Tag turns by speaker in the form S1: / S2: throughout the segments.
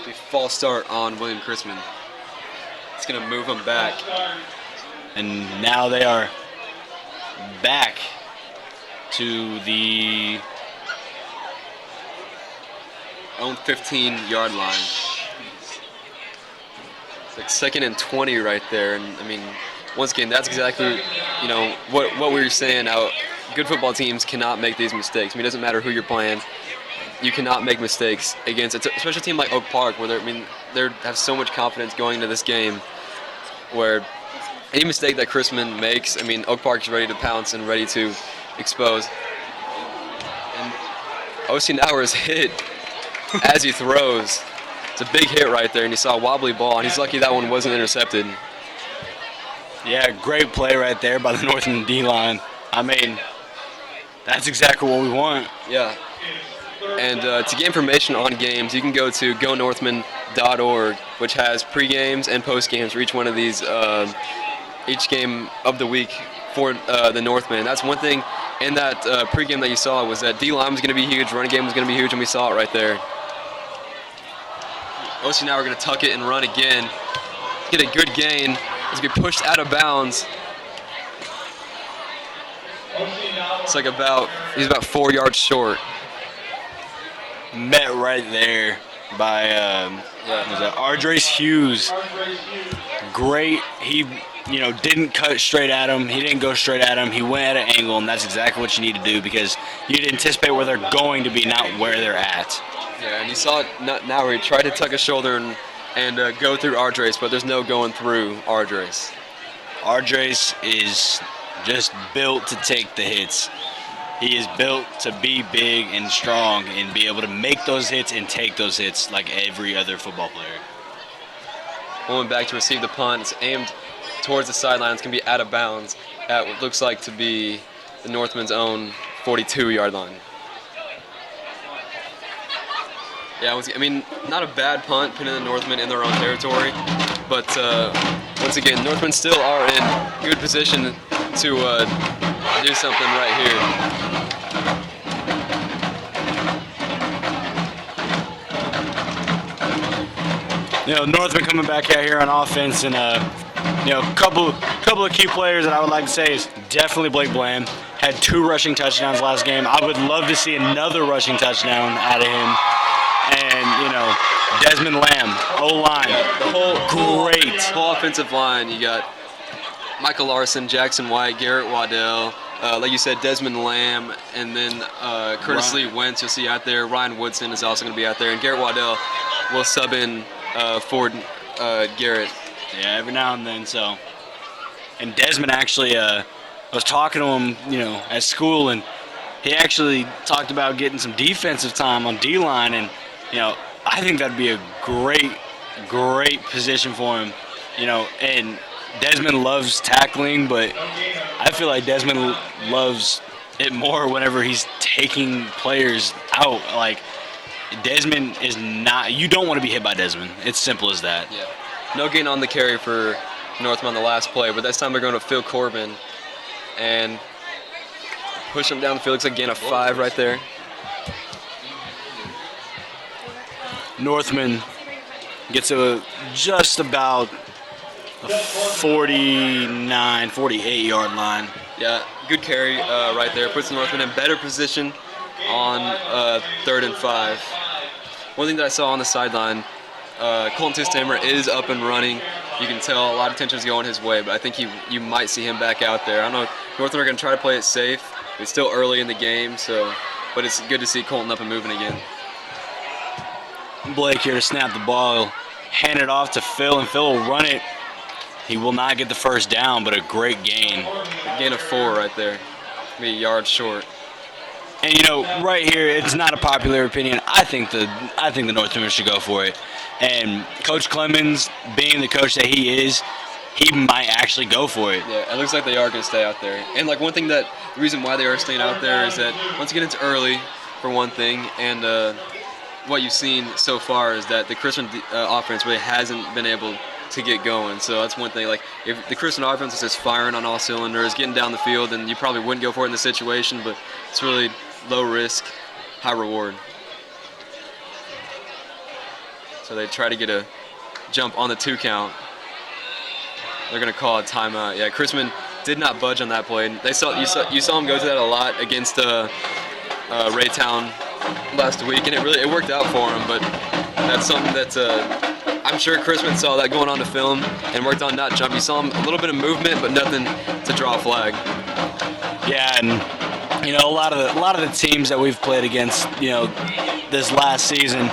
S1: The false start on William Chrisman. It's going to move him back.
S2: And now they are back to the
S1: own 15-yard line. It's like 2nd and 20 right there. And, I mean, once again, that's exactly, what we were saying, how good football teams cannot make these mistakes. I mean, it doesn't matter who you're playing. You cannot make mistakes against, especially a team like Oak Park, where they have so much confidence going into this game, where any mistake that Chrisman makes, I mean, Oak Park is ready to pounce and ready to expose. And O.C. Nauer is hit as he throws. It's a big hit right there, and he saw a wobbly ball, and he's lucky that one wasn't intercepted.
S2: Yeah, great play right there by the Northman D-line. I mean, that's exactly what we want.
S1: Yeah. And to get information on games, you can go to gonorthman.org, which has pre-games and post-games for each one of these, each game of the week for the Northmen. That's one thing in that pre-game that you saw was that D-line was going to be huge, running game was going to be huge, and we saw it right there. OC now we're going to tuck it and run again. Get a good gain. It's going to be pushed out of bounds. It's like he's about 4 yards short.
S2: Met right there by Ardres Hughes. Great. He didn't cut straight at him. He didn't go straight at him. He went at an angle, and that's exactly what you need to do because you need to anticipate where they're going to be, not where they're at.
S1: Yeah, and you saw it now where he tried to tuck his shoulder and go through Ardres, but there's no going through Ardres.
S2: Ardres is just built to take the hits. He is built to be big and strong and be able to make those hits and take those hits like every other football player.
S1: Going back to receive the punt. It's aimed towards the sideline. It's going to be out of bounds at what looks like to be the Northman's own 42-yard line. Yeah, not a bad punt, pinning the Northmen in their own territory. But once again, Northmen still are in good position to do something right here.
S2: Northman coming back out here on offense, and couple of key players that I would like to say is definitely Blake Bland. Had 2 rushing touchdowns last game. I would love to see another rushing touchdown out of him. And Desmond Lamb, O-line,
S1: the whole offensive line. You got Michael Larson, Jackson White, Garrett Waddell, like you said, Desmond Lamb, and then Curtis Lee Wentz you'll see out there. Ryan Woodson is also going to be out there, and Garrett Waddell will sub in for Garrett.
S2: Yeah, every now and then. So, and Desmond actually, I was talking to him, at school, and he actually talked about getting some defensive time on D-line, and I think that'd be a great position for him. And Desmond loves tackling, but I feel like Desmond loves it more whenever he's taking players out. Like, Desmond is not – you don't want to be hit by Desmond. It's simple as that.
S1: Yeah. No gain on the carry for Northman on the last play, but this time they're going to Phil Corbin and push him down the field. Looks like gain of 5 right there.
S2: Northman gets just about a 49, 48-yard line.
S1: Yeah, good carry right there. Puts the Northman in better position on 3rd and 5. One thing that I saw on the sideline, Colton Tistammer is up and running. You can tell a lot of attention is going his way, but I think you might see him back out there. I don't know. Northman are going to try to play it safe. It's still early in the game, but it's good to see Colton up and moving again.
S2: Blake here to snap the ball, hand it off to Phil, and Phil will run it. He will not get the first down, but a great gain.
S1: A gain of 4 right there. Be a yard short.
S2: And right here, it's not a popular opinion. I think the Northmen should go for it. And Coach Clemens, being the coach that he is, he might actually go for it.
S1: Yeah, it looks like they are going to stay out there. And one thing the reason why they are staying out there is that once again it's early, for one thing, and what you've seen so far is that the Chrisman offense really hasn't been able to get going. So that's one thing. Like, if the Chrisman offense is just firing on all cylinders, getting down the field, then you probably wouldn't go for it in the situation, but it's really low risk, high reward. So So they try to get a jump on the 2 count. They're going to call a timeout. Yeah, Chrisman did not budge on that play. You saw him go to that a lot against Raytown last week, and it worked out for him. But that's something that I'm sure Chrisman saw that going on to film and worked on not jump. You saw him a little bit of movement, but nothing to draw a flag.
S2: Yeah, and a lot of the teams that we've played against, this last season,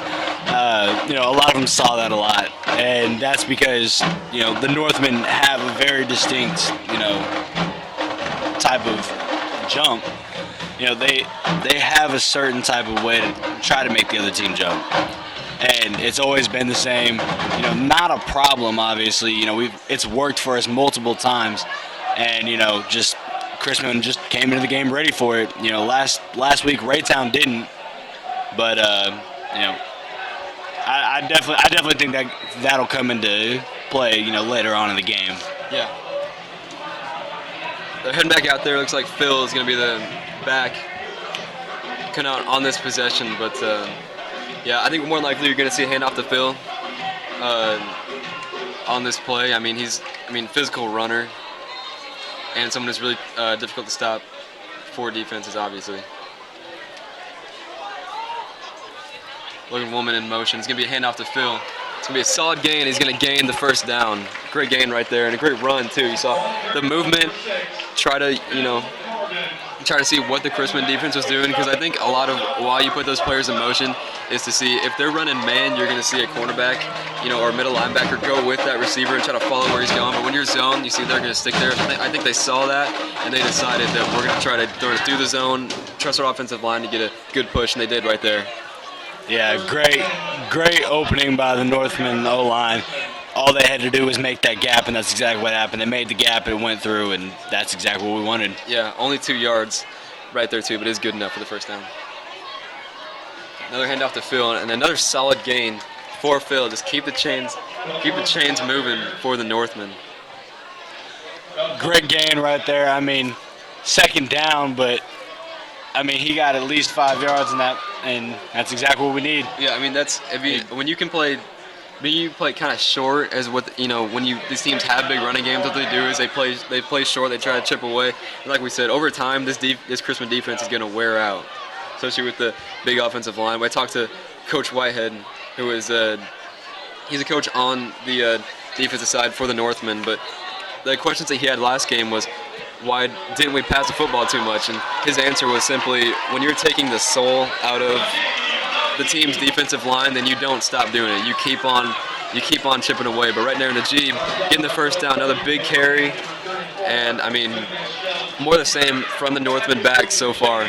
S2: a lot of them saw that a lot, and that's because the Northmen have a very distinct type of jump. They have a certain type of way to try to make the other team jump, and it's always been the same. Not a problem, obviously. It's worked for us multiple times, and just Chrisman just came into the game ready for it. Last week Raytown didn't, but I definitely think that'll come into play, later on in the game.
S1: Yeah. They're heading back out there. Looks like Phil is going to be the back coming out on this possession, but yeah, I think more than likely you're going to see a handoff to Phil on this play. I mean, he's physical runner and someone who's really difficult to stop for defenses, obviously. Logan Woolman in motion. It's going to be a handoff to Phil. It's going to be a solid gain. He's going to gain the first down. Great gain right there, and a great run, too. You saw the movement, try to see what the Chrisman defense was doing, because I think a lot of why you put those players in motion is to see if they're running man, you're going to see a cornerback, or a middle linebacker go with that receiver and try to follow where he's going. But when you're zone, you see they're going to stick there. I think they saw that, and they decided that we're going to try to throw it through the zone, trust our offensive line to get a good push, and they did right there.
S2: Yeah, great opening by the Northmen O-line. All they had to do was make that gap, and that's exactly what happened. They made the gap, it went through, and that's exactly what we wanted.
S1: Yeah, only 2 yards right there, too, but it's good enough for the first down. Another handoff to Phil, and another solid gain for Phil. Just keep the chains moving for the Northmen.
S2: Great gain right there. Second down, but he got at least 5 yards in that, and that's exactly what we need.
S1: Yeah, that's when you can play. You play kind of short, as what when these teams have big running games. What they do is they play short. They try to chip away. And like we said, over time, this Chrisman defense is going to wear out, especially with the big offensive line. I talked to Coach Whitehead, who is he's a coach on the defensive side for the Northmen. But the questions that he had last game was, why didn't we pass the football too much? And his answer was simply, when you're taking the soul out of the team's defensive line, then you don't stop doing it. You keep on chipping away. But right there in the Jeep, getting the first down, another big carry, and more the same from the Northmen back so far.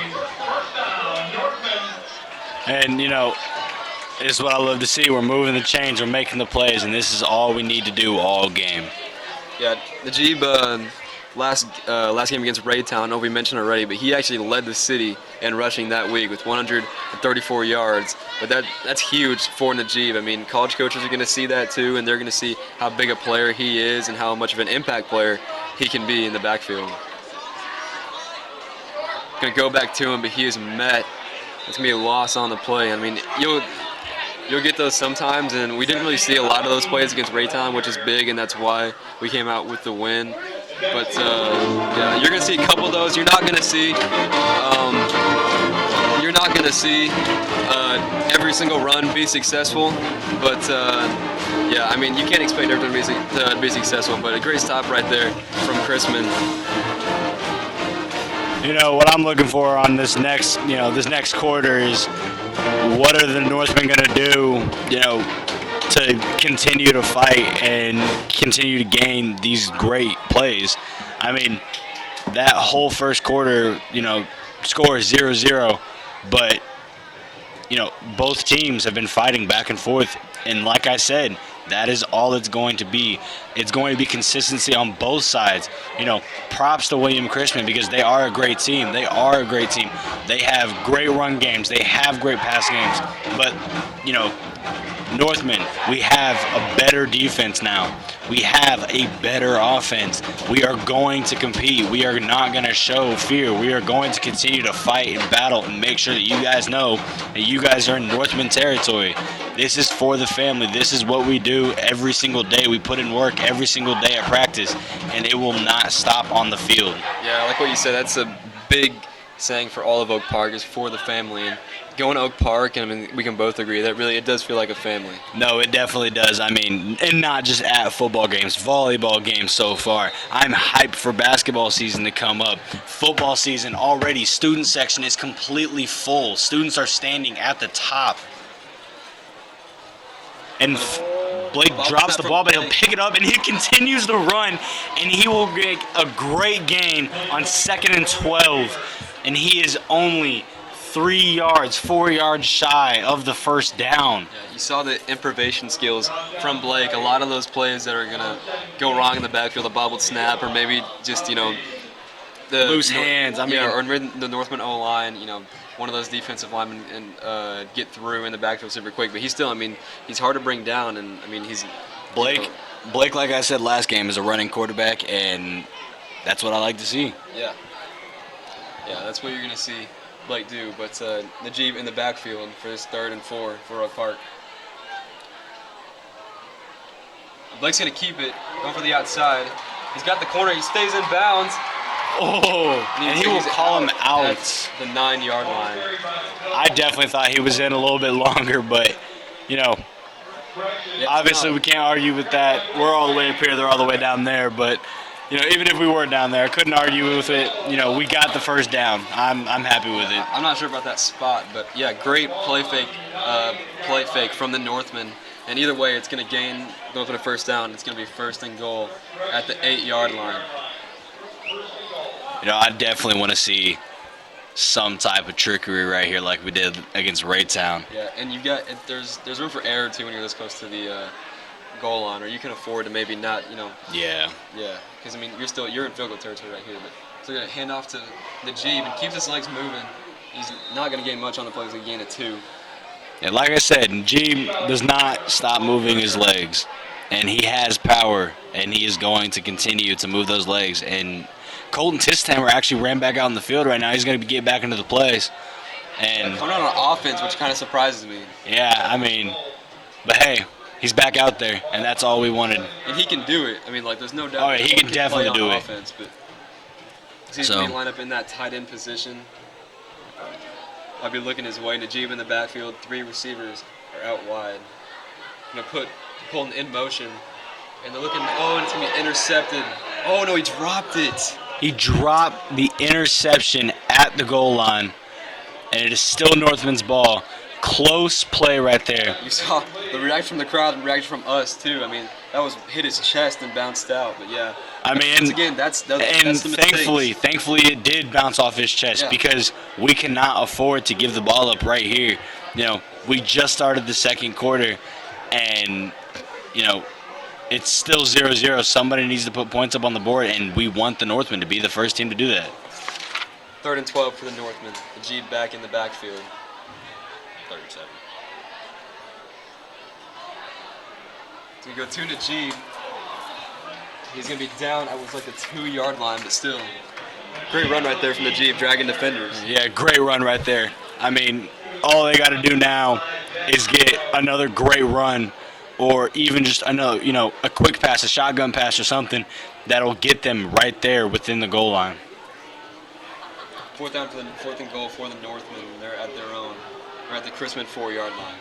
S2: And this is what I love to see. We're moving the chains, we're making the plays, and this is all we need to do all game.
S1: Yeah, the Jeep last game against Raytown, I know we mentioned already, but he actually led the city in rushing that week with 134 yards. But that's huge for Najib. College coaches are going to see that too, and they're going to see how big a player he is and how much of an impact player he can be in the backfield. Going to go back to him, but he is met. It's going to be a loss on the play. You'll get those sometimes, and we didn't really see a lot of those plays against Raytown, which is big, and that's why we came out with the win. But yeah, you're gonna see a couple of those. You're not gonna see every single run be successful. But yeah, you can't expect everything to be successful. But a great stop right there from Chrisman.
S2: What I'm looking for on this next quarter is, what are the Northmen gonna do? To continue to fight and continue to gain these great plays. That whole first quarter, score is 0-0, but both teams have been fighting back and forth, and like I said, that is all it's going to be. It's going to be consistency on both sides. Props to William Chrisman, because they are a great team. They have great run games. They have great pass games. But, Northmen, we have a better defense now. We have a better offense. We are going to compete. We are not going to show fear. We are going to continue to fight and battle and make sure that you guys know that you guys are in Northmen territory. This is for the family. This is what we do every single day. We put in work every single day at practice, and it will not stop on the field.
S1: Yeah, like what you said, that's a big saying for all of Oak Park is for the family. And going to Oak Park, and I mean, we can both agree that really it does feel like a family.
S2: No, it definitely does. I mean, and not just at football games, volleyball games so far. I'm hyped for basketball season to come up. Football season already, student section is completely full. Students are standing at the top. And Blake drops the ball, but he'll pick it up, and he continues to run, and he will get a great gain on 2nd and 12, and he is only 4 yards shy of the first down.
S1: Yeah, you saw the improvisation skills from Blake. A lot of those plays that are going to go wrong in the backfield, a bobbled snap, or maybe just, the
S2: Loose hands. I mean,
S1: yeah, or the Northman O-line, one of those defensive linemen and get through in the backfield super quick. But he's still, he's hard to bring down, and he's
S2: Blake, like I said last game, is a running quarterback, and that's what I like to see.
S1: Yeah, that's what you're gonna see Blake do. But Najib in the backfield for his 3rd and 4 for Oak Park. Blake's gonna keep it, going for the outside. He's got the corner. He stays in bounds.
S2: Oh, and he will call him out.
S1: At the 9-yard line.
S2: I definitely thought he was in a little bit longer, but, obviously we can't argue with that. We're all the way up here, they're all the way down there, but, even if we were down there, I couldn't argue with it. We got the first down. I'm happy with it.
S1: I'm not sure about that spot, but, yeah, great play fake from the Northman. And either way, it's going to go for the first down. It's going to be 1st and goal at the 8-yard line.
S2: I definitely want to see some type of trickery right here like we did against Raytown.
S1: Yeah, and there's room for error too when you're this close to the goal line, or you can afford to maybe not,
S2: Yeah.
S1: Yeah, because you're in field goal territory right here, but so you're gonna hand off to Najib and keeps his legs moving. He's not gonna gain much on the play. He's gonna gain a 2.
S2: Yeah, like I said, Najib does not stop moving his legs, and he has power, and he is going to continue to move those legs. And Colton Tistammer actually ran back out in the field right now. He's going to get back into the plays. And
S1: coming out on offense, which kind of surprises me.
S2: Yeah, but hey, he's back out there, and that's all we wanted.
S1: And he can do it. There's no doubt.
S2: Oh, yeah, he can definitely do it.
S1: Offense, but he's going to line up in that tight end position. I'll be looking his way. Najib in the backfield. 3 receivers are out wide. I'm going to put Colton in motion. And they're looking, and it's going to be intercepted. Oh, no, he dropped it.
S2: He dropped the interception at the goal line, and it is still Northman's ball. Close play right there.
S1: You saw the reaction from the crowd and the reaction from us, too. That was hit his chest and bounced out, but yeah. That's the
S2: thankfully it did bounce off his chest because we cannot afford to give the ball up right here. We just started the second quarter, and, it's still 0-0. Somebody needs to put points up on the board, and we want the Northmen to be the first team to do that.
S1: 3rd and 12 for the Northmen. Najib back in the backfield. 37. So we go to Najib. He's going to be down at the 2-yard line, but still. Great run right there from Najib, dragging defenders.
S2: Yeah, great run right there. All they got to do now is get another great run, or even just another, a quick pass, a shotgun pass or something that'll get them right there within the goal line.
S1: 4th and goal for the Northmen. They're at their own. They're at the Chrisman 4-yard line.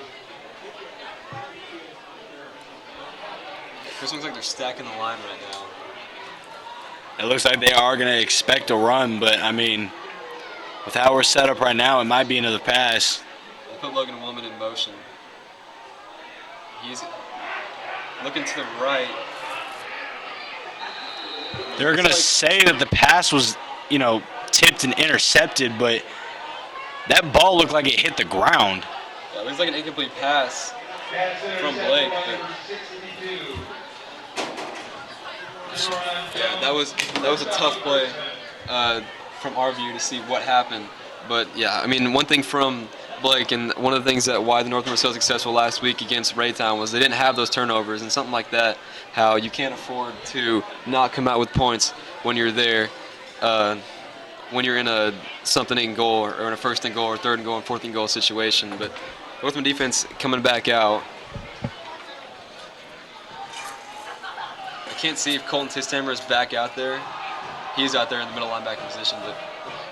S1: This looks like they're stacking the line right now.
S2: It looks like they are going to expect a run, but, with how we're set up right now, it might be another pass.
S1: They put Logan Woolman in motion. He's looking to the right.
S2: They're going to say that the pass was, tipped and intercepted, but that ball looked like it hit the ground.
S1: Yeah, it looks like an incomplete pass from Blake. Yeah, that was a tough play from our view to see what happened. But yeah, one thing from Blake, and one of the things that why the Northern were so successful last week against Raytown was they didn't have those turnovers, and something like that, how you can't afford to not come out with points when you're there, when you're in a something in goal or in a 1st and goal or 3rd and goal and 4th and goal situation. But Northman defense coming back out. I can't see if Colton Tistammer is back out there. He's out there in the middle linebacker position, but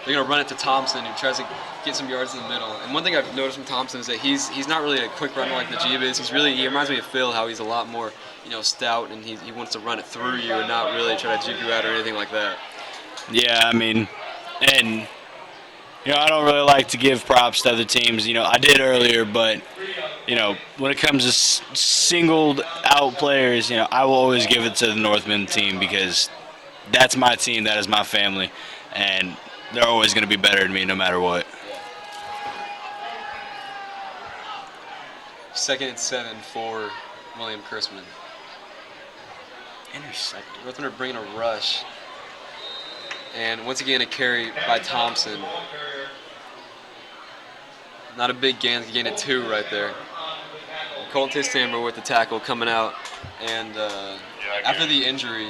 S1: they're going to run it to Thompson, who tries to get some yards in the middle. And one thing I've noticed from Thompson is that he's not really a quick runner like Najib is. He reminds me of Phil, how he's a lot more stout, and he wants to run it through you and not really try to juke you out or anything like that.
S2: Yeah, I mean, and I don't really like to give props to other teams. I did earlier, but when it comes to singled out players, I will always give it to the Northman team because that's my team, that is my family, and they're always going to be better than me no matter what.
S1: 2nd and 7 for William Chrisman.
S2: Intercepted.
S1: Northman are bringing a rush. And once again, a carry by Thompson. Not a big gain, gain of 2 right there. Colton Tistammer with the tackle coming out. And after the injury,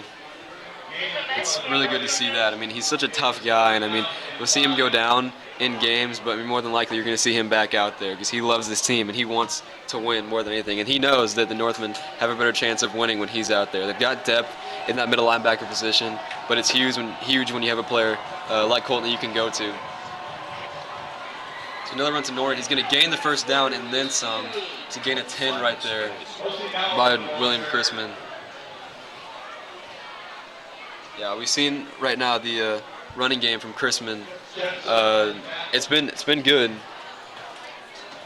S1: it's really good to see that. I mean, he's such a tough guy, and I mean, we'll see him go down in games, but more than likely you're going to see him back out there because he loves this team and he wants to win more than anything. And he knows that the Northmen have a better chance of winning when he's out there. They've got depth in that middle linebacker position, but it's huge when you have a player like Colton that you can go to. So another run to Nord. He's going to gain the first down and then some to gain a 10 right there by William Chrisman. Yeah, we've seen right now the running game from Chrisman. It's been good.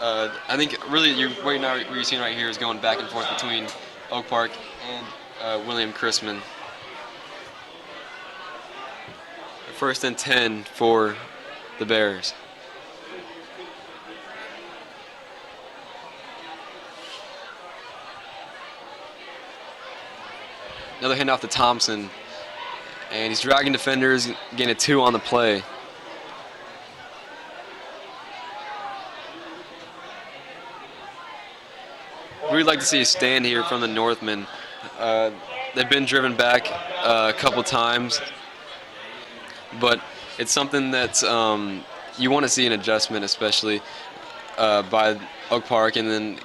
S1: I think really what you're seeing right here is going back and forth between Oak Park and William Chrisman. 1st and 10 for the Bears. Another handoff to Thompson. And he's dragging defenders, getting a 2 on the play. We'd like to see a stand here from the Northmen. They've been driven back a couple times, but it's something that you want to see an adjustment, especially by Oak Park, and then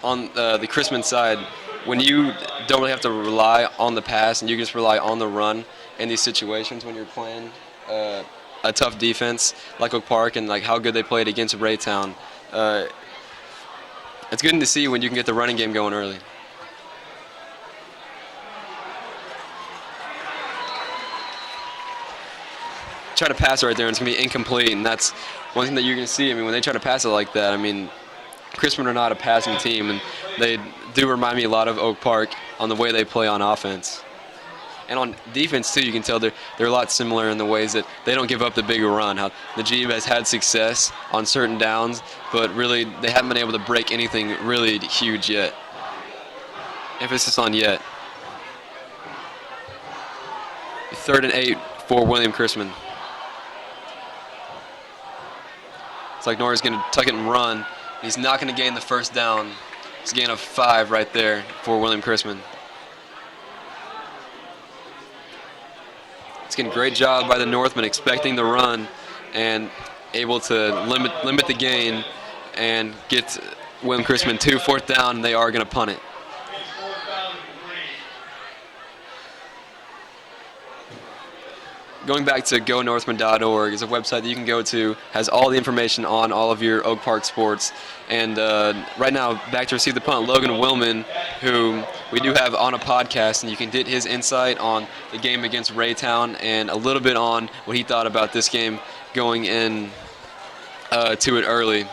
S1: on the Chrisman side, when you don't really have to rely on the pass and you just rely on the run in these situations when you're playing a tough defense like Oak Park and like how good they played against Raytown, it's good to see when you can get the running game going early. Try to pass it right there and it's going to be incomplete, and that's one thing that you're going to see. I mean, when they try to pass it like that, I mean, Chrisman are not a passing team, and they do remind me a lot of Oak Park on the way they play on offense. And on defense, too, you can tell they're a lot similar in the ways that they don't give up the big run. How Najib has had success on certain downs, but really they haven't been able to break anything really huge yet. Emphasis on yet. 3rd and 8 for William Chrisman. It's like Norris going to tuck it and run. He's not going to gain the first down. It's a gain of 5 right there for William Chrisman. It's getting a great job by the Northmen, expecting the run and able to limit the gain and get William Chrisman 2 4th down, and they are going to punt it. Going back to gonorthman.org is a website that you can go to, has all the information on all of your Oak Park sports. And right now, back to receive the punt, Logan Willman, who we do have on a podcast, and you can get his insight on the game against Raytown and a little bit on what he thought about this game going in to it early.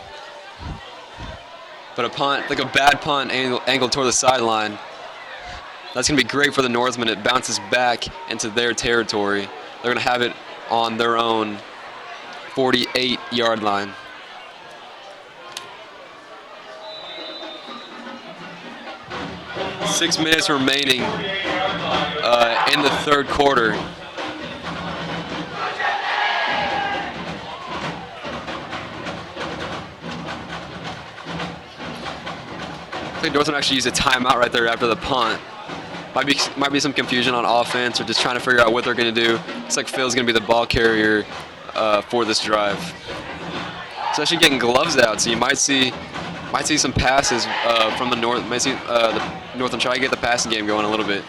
S1: But a punt, like a bad punt angled toward the sideline, that's going to be great for the Northmen. It bounces back into their territory. They're going to have it on their own 48-yard line. Six minutes remaining in the 3rd quarter. I think Northern actually used a timeout right there after the punt. Might be some confusion on offense or just trying to figure out what they're going to do. Looks like Phil's going to be the ball carrier for this drive. especially getting gloves out. So you might see some passes from the North. Might see the Northland try to get the passing game going a little bit.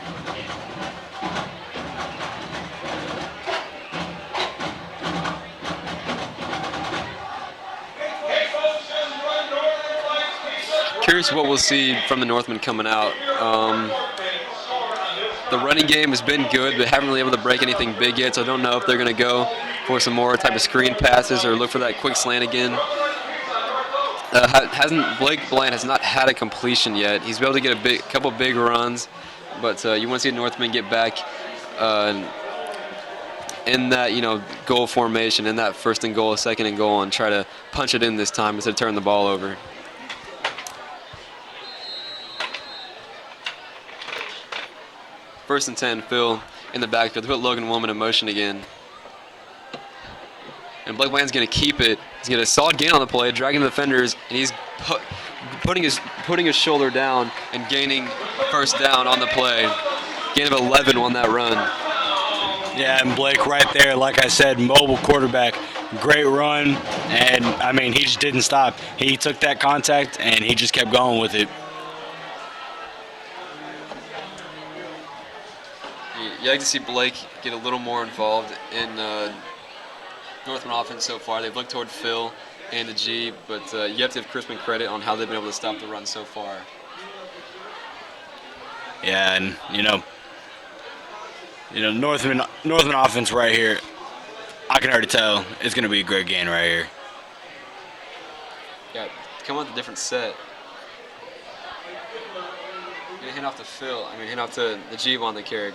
S1: Curious what we'll see from the Northmen coming out. The running game has been good, but haven't really able to break anything big yet. So I don't know if they're going to go for some more type of screen passes or look for that quick slant again. Blake Bland has not had a completion yet. He's been able to get a couple big runs, but you want to see the Northmen get back in that goal formation, in that first and goal, second and goal, and try to punch it in this time instead of turn the ball over. First and 10, Phil in the backfield. Put Logan Woolman in motion again. And Blake Bland's going to keep it. He's going to solid gain on the play, dragging the defenders, and he's putting his shoulder down and gaining a first down on the play. Gain of 11 on that run.
S2: Yeah, and Blake right there, like I said, mobile quarterback. Great run, and, I mean, he just didn't stop. He took that contact, and he just kept going with it.
S1: You like to see Blake get a little more involved in Northman offense so far. They've looked toward Phil and the G, but you have to give Chrisman credit on how they've been able to stop the run so far.
S2: Yeah, and Northman offense right here, I can already tell it's going to be a great game right here.
S1: Yeah, come on with a different set. Gonna hand off to Phil. Hand off to the G on the carry.